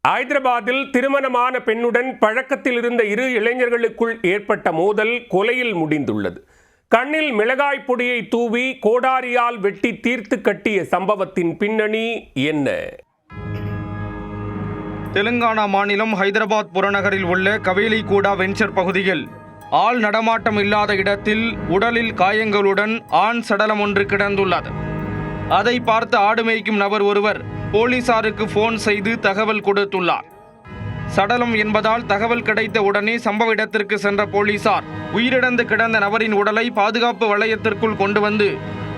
ஹைதராபாத்தில் திருமணமான பெண்ணுடன் பழக்கத்தில் இருந்த இரு இளைஞர்களுக்குள் ஏற்பட்ட மோதல் கொலையில் முடிந்துள்ளது. கண்ணில் மிளகாய் பொடியை தூவி கோடாரியால் வெட்டி தீர்த்து கட்டிய சம்பவத்தின் பின்னணி என்ன? தெலுங்கானா மாநிலம் ஹைதராபாத் புறநகரில் உள்ள கவேலிகூடா வெஞ்சர் பகுதியில் ஆள் நடமாட்டம் இல்லாத இடத்தில் உடலில் காயங்களுடன் ஆண் சடலம் ஒன்று கிடந்துள்ளது. அதை பார்த்து ஆடு மேய்க்கும் நபர் ஒருவர் போலீசாருக்கு போன் செய்து தகவல் கொடுத்துள்ளார். சடலம் என்பதால் தகவல் கிடைத்த உடனே சம்பவ இடத்திற்கு சென்ற போலீசார் உயிரிழந்து கிடந்த நபரின் உடலை பாதுகாப்பு வளையத்திற்குள் கொண்டு வந்து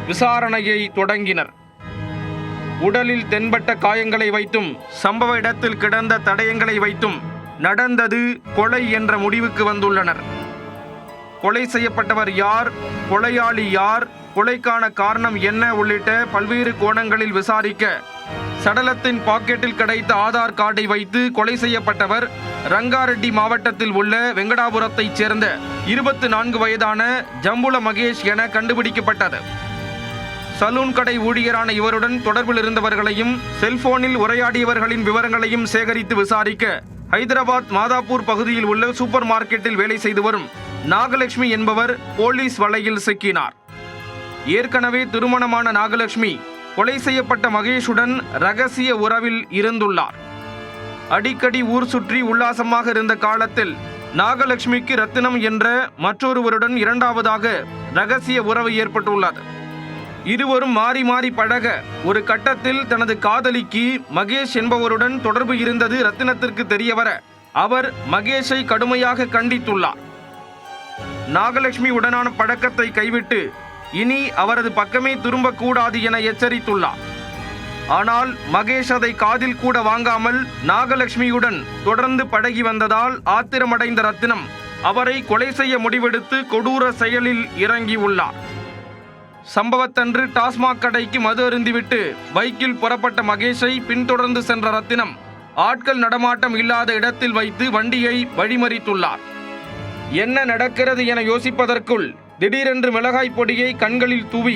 விசாரணையை தொடங்கினர். உடலில் தென்பட்ட காயங்களை வைத்தும் சம்பவ இடத்தில் கிடந்த தடயங்களை வைத்தும் நடந்தது கொலை என்ற முடிவுக்கு வந்துள்ளனர். கொலை செய்யப்பட்டவர் யார், கொலையாளி யார், கொலைக்கான காரணம் என்ன உள்ளிட்ட பல்வேறு கோணங்களில் விசாரிக்க சடலத்தின் பாக்கெட்டில் கிடைத்த ஆதார் கார்டை வைத்து கொலை செய்யப்பட்டவர் ரங்காரெட்டி மாவட்டத்தில் உள்ள வெங்கடாபுரத்தைச் சேர்ந்த 24 வயதான ஜம்புல மகேஷ் என கண்டுபிடிக்கப்பட்டது. சலூன் கடை ஊழியரான இவருடன் தொடர்பில் இருந்தவர்களையும் செல்போனில் உரையாடியவர்களின் விவரங்களையும் சேகரித்து விசாரிக்க ஹைதராபாத் மாதாப்பூர் பகுதியில் உள்ள சூப்பர் மார்க்கெட்டில் வேலை செய்து வரும் நாகலட்சுமி என்பவர் போலீஸ் வலையில் சிக்கினார். ஏற்கனவே திருமணமான நாகலட்சுமி கொலை செய்யப்பட்ட மகேஷுடன் ரகசிய உறவில் இருந்துள்ளார். அடிக்கடி ஊர் சுற்றி உல்லாசமாக இருந்த காலத்தில் நாகலட்சுமிக்கு ரத்தினம் என்ற மற்றொருவருடன் இரண்டாவதாக ரகசிய உறவு ஏற்பட்டுள்ளது. இருவரும் மாறி மாறி பழக ஒரு கட்டத்தில் தனது காதலிக்கு மகேஷ் என்பவருடன் தொடர்பு இருந்தது ரத்தினத்திற்கு தெரியவர அவர் மகேஷை கடுமையாக கண்டித்துள்ளார். நாகலட்சுமி உடனான பழக்கத்தை கைவிட்டு இனி அவரது பக்கமே திரும்பக்கூடாது என எச்சரித்துள்ளார். ஆனால் மகேஷ் அதை காதில் கூட வாங்காமல் நாகலட்சுமியுடன் தொடர்ந்து பழகி வந்ததால் ஆத்திரமடைந்த ரத்தினம் அவரை கொலை செய்ய முடிவெடுத்து கொடூர செயலில் இறங்கியுள்ளார். சம்பவத்தன்று டாஸ்மாக் கடைக்கு மது அருந்திவிட்டு பைக்கில் புறப்பட்ட மகேஷை பின்தொடர்ந்து சென்ற ரத்தினம் ஆட்கள் நடமாட்டம் இல்லாத இடத்தில் வைத்து வண்டியை வழிமறித்துள்ளார். என்ன நடக்கிறது என யோசிப்பதற்குள் திடீரென்று மிளகாய் பொடியை கண்களில் தூவி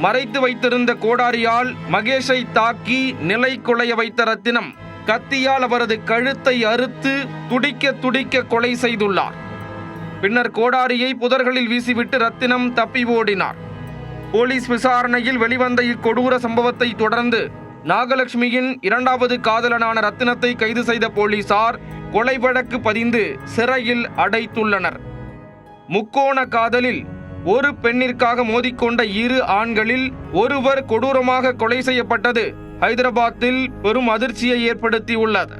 மறைத்து வைத்திருந்த கோடாரியால் மகேஷை தாக்கி நிலை குலைய வைத்த ரத்தினம் கத்தியால் அவரது கழுத்தை அறுத்து துடிக்க துடிக்க கொலை செய்துள்ளார். பின்னர் கோடாரியை புதர்களில் வீசிவிட்டு ரத்தினம் தப்பி ஓடினார். போலீஸ் விசாரணையில் வெளிவந்த இக்கொடூர சம்பவத்தை தொடர்ந்து நாகலட்சுமியின் இரண்டாவது காதலனான ரத்தினத்தை கைது செய்த போலீசார் கொலை வழக்கு பதிந்து சிறையில் அடைத்துள்ளனர். முக்கோண காதலில் ஒரு பெண்ணிற்காக மோதிக்கொண்ட இரு ஆண்களில் ஒருவர் கொடூரமாக கொலை செய்யப்பட்டது ஹைதராபாத்தில் பெரும் அதிர்ச்சியை ஏற்படுத்தியுள்ளது.